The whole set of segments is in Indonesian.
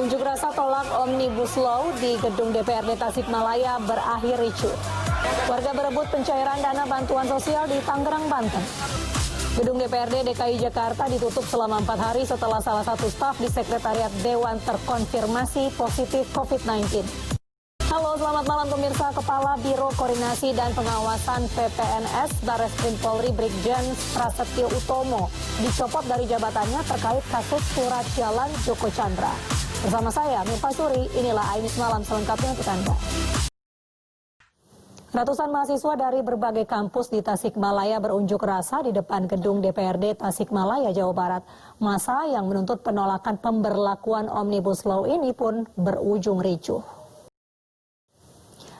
Unjuk rasa tolak Omnibus Law di gedung DPRD Tasikmalaya berakhir ricuh. Warga berebut pencairan dana bantuan sosial di Tangerang, Banten. Gedung DPRD DKI Jakarta ditutup selama 4 hari setelah salah satu staf di Sekretariat Dewan terkonfirmasi positif COVID-19. Halo, selamat malam pemirsa. Kepala Biro Koordinasi dan Pengawasan PPNS Barreskrim Polri Brigjen Prasetyo Utomo dicopot dari jabatannya terkait kasus surat jalan Joko Chandra. Bersama saya, Mirpa Suri, inilah Ainis Malam selengkapnya untuk Anda. Ratusan mahasiswa dari berbagai kampus di Tasikmalaya berunjuk rasa di depan gedung DPRD Tasikmalaya, Jawa Barat. Masa yang menuntut penolakan pemberlakuan Omnibus Law ini pun berujung ricuh.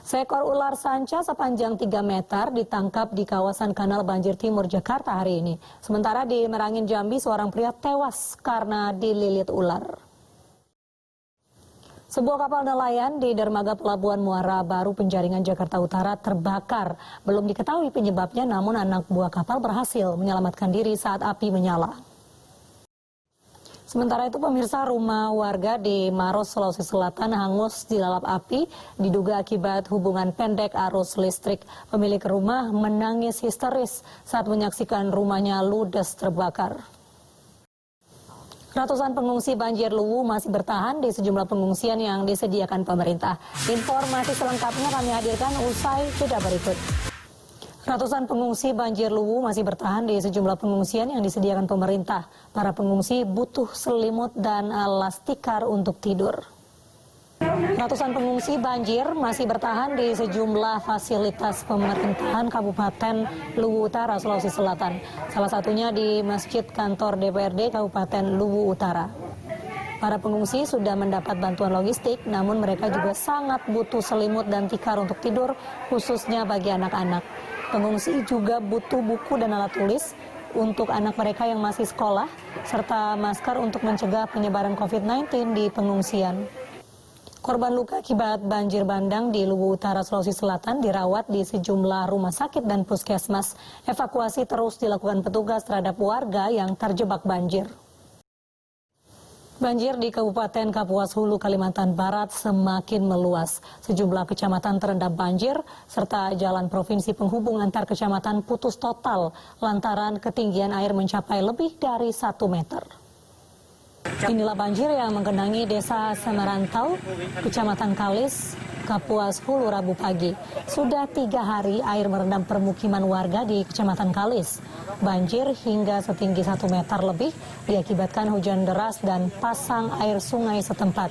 Seekor ular sanca sepanjang 3 meter ditangkap di kawasan Kanal Banjir Timur, Jakarta hari ini. Sementara di Merangin, Jambi, seorang pria tewas karena dililit ular. Sebuah kapal nelayan di dermaga Pelabuhan Muara Baru, Penjaringan, Jakarta Utara terbakar. Belum diketahui penyebabnya, namun anak buah kapal berhasil menyelamatkan diri saat api menyala. Sementara itu pemirsa, rumah warga di Maros, Sulawesi Selatan hangus dilalap api diduga akibat hubungan pendek arus listrik. Pemilik rumah menangis histeris saat menyaksikan rumahnya ludes terbakar. Ratusan pengungsi banjir Luwu masih bertahan di sejumlah pengungsian yang disediakan pemerintah. Informasi selengkapnya kami hadirkan usai jeda berikut. Ratusan pengungsi banjir Luwu masih bertahan di sejumlah pengungsian yang disediakan pemerintah. Para pengungsi butuh selimut dan alas tikar untuk tidur. Ratusan pengungsi banjir masih bertahan di sejumlah fasilitas pemerintahan Kabupaten Luwu Utara, Sulawesi Selatan. Salah satunya di Masjid Kantor DPRD Kabupaten Luwu Utara. Para pengungsi sudah mendapat bantuan logistik, namun mereka juga sangat butuh selimut dan tikar untuk tidur, khususnya bagi anak-anak. Pengungsi juga butuh buku dan alat tulis untuk anak mereka yang masih sekolah, serta masker untuk mencegah penyebaran COVID-19 di pengungsian. Korban luka akibat banjir bandang di Luwu Utara, Sulawesi Selatan dirawat di sejumlah rumah sakit dan puskesmas. Evakuasi terus dilakukan petugas terhadap warga yang terjebak banjir. Banjir di Kabupaten Kapuas Hulu, Kalimantan Barat semakin meluas. Sejumlah kecamatan terendam banjir, serta jalan provinsi penghubung antar kecamatan putus total lantaran ketinggian air mencapai lebih dari 1 meter. Inilah banjir yang menggenangi Desa Semerantau, Kecamatan Kalis, Kapuas Hulu Rabu pagi. Sudah 3 hari air merendam permukiman warga di Kecamatan Kalis. Banjir hingga setinggi 1 meter lebih diakibatkan hujan deras dan pasang air sungai setempat.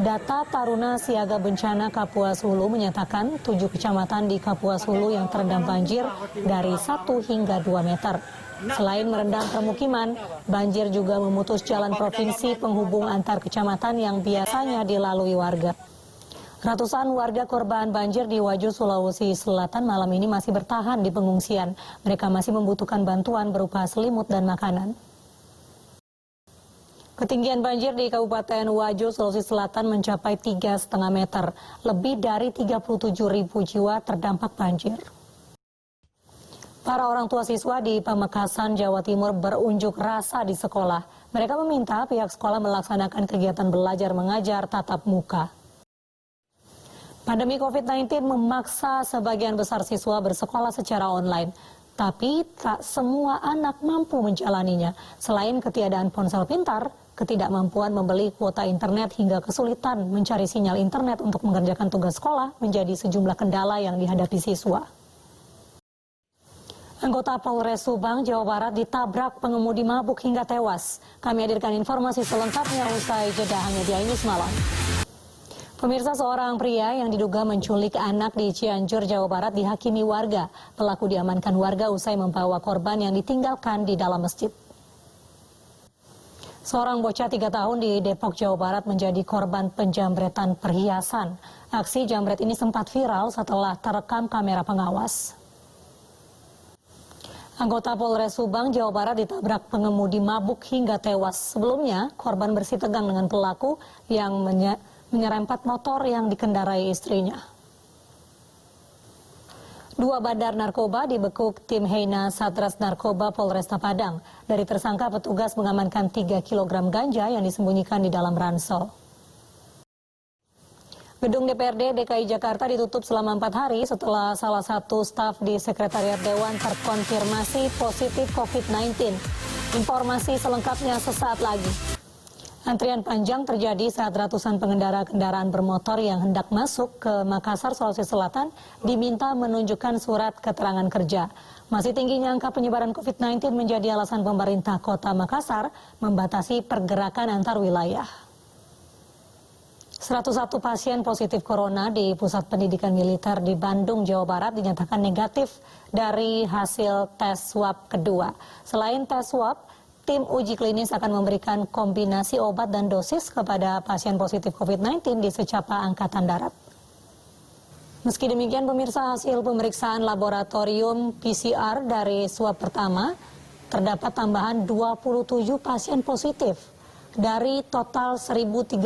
Data Taruna Siaga Bencana Kapuas Hulu menyatakan 7 kecamatan di Kapuas Hulu yang terendam banjir dari 1 hingga 2 meter. Selain merendam permukiman, banjir juga memutus jalan provinsi penghubung antar kecamatan yang biasanya dilalui warga. Ratusan warga korban banjir di Wajo, Sulawesi Selatan malam ini masih bertahan di pengungsian. Mereka masih membutuhkan bantuan berupa selimut dan makanan. Ketinggian banjir di Kabupaten Wajo, Sulawesi Selatan mencapai 3,5 meter. Lebih dari 37.000 jiwa terdampak banjir. Para orang tua siswa di Pamekasan, Jawa Timur berunjuk rasa di sekolah. Mereka meminta pihak sekolah melaksanakan kegiatan belajar mengajar tatap muka. Pandemi COVID-19 memaksa sebagian besar siswa bersekolah secara online. Tapi tak semua anak mampu menjalaninya. Selain ketiadaan ponsel pintar, ketidakmampuan membeli kuota internet hingga kesulitan mencari sinyal internet untuk mengerjakan tugas sekolah menjadi sejumlah kendala yang dihadapi siswa. Anggota Polres Subang, Jawa Barat ditabrak pengemudi mabuk hingga tewas. Kami hadirkan informasi selengkapnya usai jeda hanya di Ainis Malam. Pemirsa, seorang pria yang diduga menculik anak di Cianjur, Jawa Barat dihakimi warga. Pelaku diamankan warga usai membawa korban yang ditinggalkan di dalam masjid. Seorang bocah 3 tahun di Depok, Jawa Barat menjadi korban penjambretan perhiasan. Aksi jambret ini sempat viral setelah terekam kamera pengawas. Anggota Polres Subang, Jawa Barat ditabrak pengemudi mabuk hingga tewas. Sebelumnya, korban bersih tegang dengan pelaku yang menyerempet motor yang dikendarai istrinya. 2 bandar narkoba dibekuk tim Heina Satres Narkoba Polresta Padang. Dari tersangka, petugas mengamankan 3 kg ganja yang disembunyikan di dalam ransel. Gedung DPRD DKI Jakarta ditutup selama 4 hari setelah salah satu staf di Sekretariat Dewan terkonfirmasi positif COVID-19. Informasi selengkapnya sesaat lagi. Antrian panjang terjadi saat ratusan pengendara kendaraan bermotor yang hendak masuk ke Makassar, Sulawesi Selatan diminta menunjukkan surat keterangan kerja. Masih tingginya angka penyebaran COVID-19 menjadi alasan pemerintah Kota Makassar membatasi pergerakan antar wilayah. 101 pasien positif corona di Pusat Pendidikan Militer di Bandung, Jawa Barat dinyatakan negatif dari hasil tes swab kedua. Selain tes swab, tim uji klinis akan memberikan kombinasi obat dan dosis kepada pasien positif COVID-19 di secapa Angkatan Darat. Meski demikian, pemirsa, hasil pemeriksaan laboratorium PCR dari swab pertama terdapat tambahan 27 pasien positif. Dari total 1.307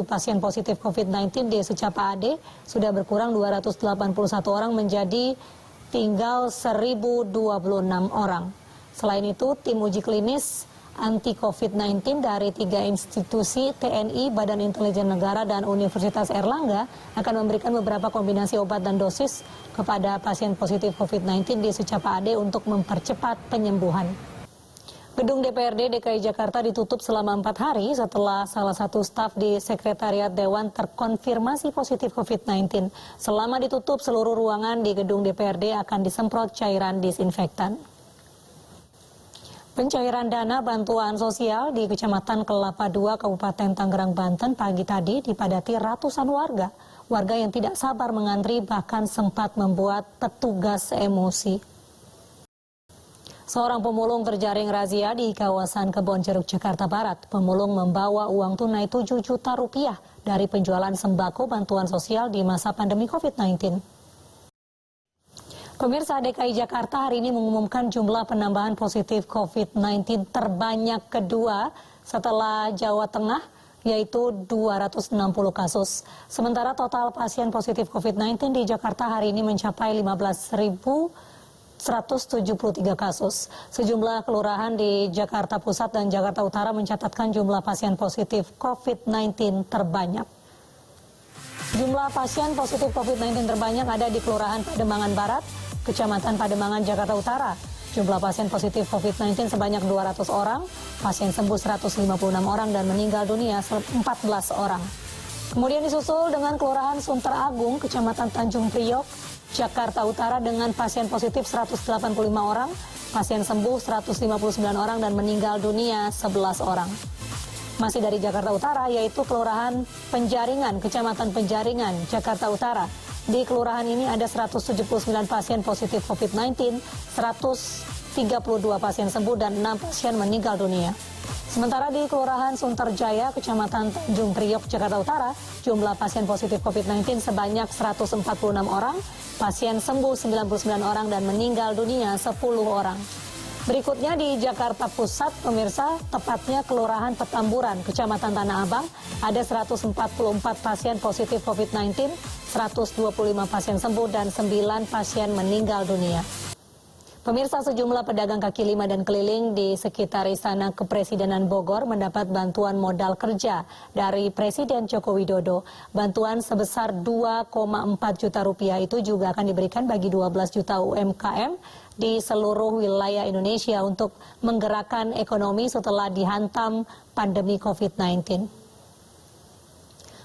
pasien positif COVID-19 di secapa AD, sudah berkurang 281 orang menjadi tinggal 1.026 orang. Selain itu, tim uji klinis anti COVID-19 dari 3 institusi TNI, Badan Intelijen Negara, dan Universitas Erlangga akan memberikan beberapa kombinasi obat dan dosis kepada pasien positif COVID-19 di secapa AD untuk mempercepat penyembuhan. Gedung DPRD DKI Jakarta ditutup selama 4 hari setelah salah satu staf di Sekretariat Dewan terkonfirmasi positif COVID-19. Selama ditutup, seluruh ruangan di gedung DPRD akan disemprot cairan disinfektan. Pencairan dana bantuan sosial di Kecamatan Kelapa II, Kabupaten Tangerang, Banten pagi tadi dipadati ratusan warga. Warga yang tidak sabar mengantri bahkan sempat membuat petugas emosi. Seorang pemulung terjaring razia di kawasan Kebonjeruk, Jakarta Barat. Pemulung membawa uang tunai 7 juta rupiah dari penjualan sembako bantuan sosial di masa pandemi COVID-19. Pemirsa, DKI Jakarta hari ini mengumumkan jumlah penambahan positif COVID-19 terbanyak kedua setelah Jawa Tengah, yaitu 260 kasus. Sementara total pasien positif COVID-19 di Jakarta hari ini mencapai 15.173 kasus. Sejumlah kelurahan di Jakarta Pusat dan Jakarta Utara mencatatkan jumlah pasien positif COVID-19 terbanyak. Jumlah pasien positif COVID-19 terbanyak ada di Kelurahan Pademangan Barat, Kecamatan Pademangan, Jakarta Utara. Jumlah pasien positif COVID-19 sebanyak 200 orang, pasien sembuh 156 orang, dan meninggal dunia 14 orang. Kemudian disusul dengan Kelurahan Sunter Agung, Kecamatan Tanjung Priok, Jakarta Utara dengan pasien positif 185 orang, pasien sembuh 159 orang, dan meninggal dunia 11 orang. Masih dari Jakarta Utara, yaitu Kelurahan Penjaringan, Kecamatan Penjaringan, Jakarta Utara. Di kelurahan ini ada 179 pasien positif COVID-19, 132 pasien sembuh, dan 6 pasien meninggal dunia. Sementara di Kelurahan Sunterjaya, Kecamatan Tanjung Priok, Jakarta Utara, jumlah pasien positif COVID-19 sebanyak 146 orang, pasien sembuh 99 orang, dan meninggal dunia 10 orang. Berikutnya di Jakarta Pusat, pemirsa, tepatnya Kelurahan Petamburan, Kecamatan Tanah Abang, ada 144 pasien positif COVID-19, 125 pasien sembuh, dan 9 pasien meninggal dunia. Pemirsa, sejumlah pedagang kaki lima dan keliling di sekitar Istana Kepresidenan Bogor mendapat bantuan modal kerja dari Presiden Joko Widodo. Bantuan sebesar 2,4 juta rupiah itu juga akan diberikan bagi 12 juta UMKM di seluruh wilayah Indonesia untuk menggerakkan ekonomi setelah dihantam pandemi COVID-19.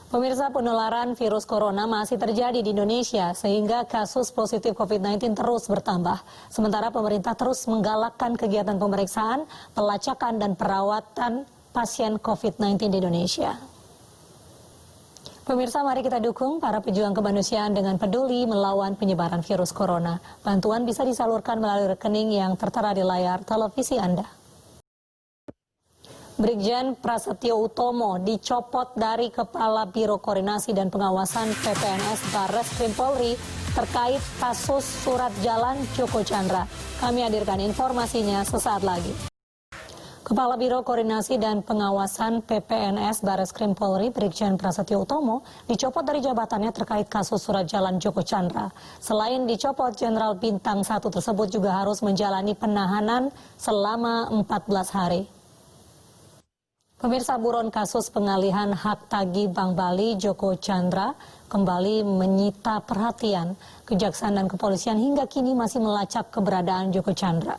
Pemirsa, penularan virus corona masih terjadi di Indonesia sehingga kasus positif COVID-19 terus bertambah. Sementara pemerintah terus menggalakkan kegiatan pemeriksaan, pelacakan, dan perawatan pasien COVID-19 di Indonesia. Pemirsa, mari kita dukung para pejuang kemanusiaan dengan peduli melawan penyebaran virus corona. Bantuan bisa disalurkan melalui rekening yang tertera di layar televisi Anda. Brigjen Prasetyo Utomo dicopot dari Kepala Biro Koordinasi dan Pengawasan PPNS Barreskrim Polri terkait kasus surat jalan Joko Chandra. Kami hadirkan informasinya sesaat lagi. Kepala Biro Koordinasi dan Pengawasan PPNS Barreskrim Polri, Brigjen Prasetyo Utomo, dicopot dari jabatannya terkait kasus surat jalan Joko Chandra. Selain dicopot, Jenderal Bintang 1 tersebut juga harus menjalani penahanan selama 14 hari. Pemirsa, buron kasus pengalihan hak tagih Bank Bali Joko Chandra kembali menyita perhatian. Kejaksaan dan kepolisian hingga kini masih melacak keberadaan Joko Chandra.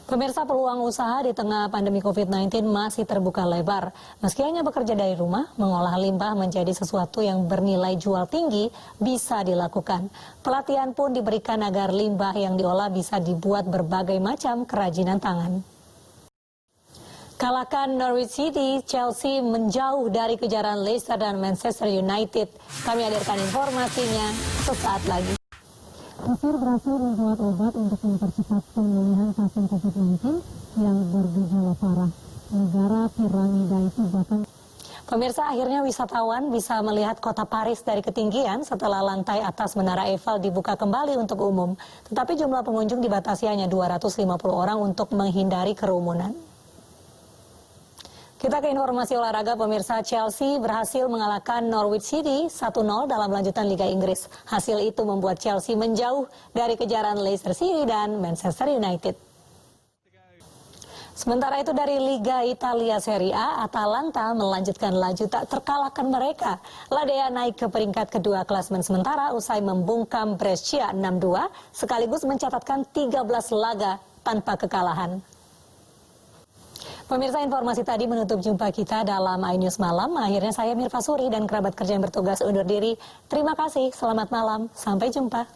Pemirsa, peluang usaha di tengah pandemi COVID-19 masih terbuka lebar. Meski hanya bekerja dari rumah, mengolah limbah menjadi sesuatu yang bernilai jual tinggi bisa dilakukan. Pelatihan pun diberikan agar limbah yang diolah bisa dibuat berbagai macam kerajinan tangan. Kalahkan Norwich City, Chelsea menjauh dari kejaran Leicester dan Manchester United. Kami hadirkan informasinya sesaat lagi. Mesir berhasil membuat obat untuk mempercepat pemulihan pasien COVID-19 yang bergejala parah. Negara piramida itu bahkan... Pemirsa, akhirnya wisatawan bisa melihat kota Paris dari ketinggian setelah lantai atas Menara Eiffel dibuka kembali untuk umum. Tetapi jumlah pengunjung dibatasi hanya 250 orang untuk menghindari kerumunan. Kita ke informasi olahraga, pemirsa. Chelsea berhasil mengalahkan Norwich City 1-0 dalam lanjutan Liga Inggris. Hasil itu membuat Chelsea menjauh dari kejaran Leicester City dan Manchester United. Sementara itu dari Liga Italia Serie A, Atalanta melanjutkan laju tak terkalahkan mereka. Ladea naik ke peringkat kedua klasemen sementara usai membungkam Brescia 6-2 sekaligus mencatatkan 13 laga tanpa kekalahan. Pemirsa, informasi tadi menutup jumpa kita dalam iNews Malam. Akhirnya saya Mirva Suri dan kerabat kerja yang bertugas undur diri. Terima kasih, selamat malam, sampai jumpa.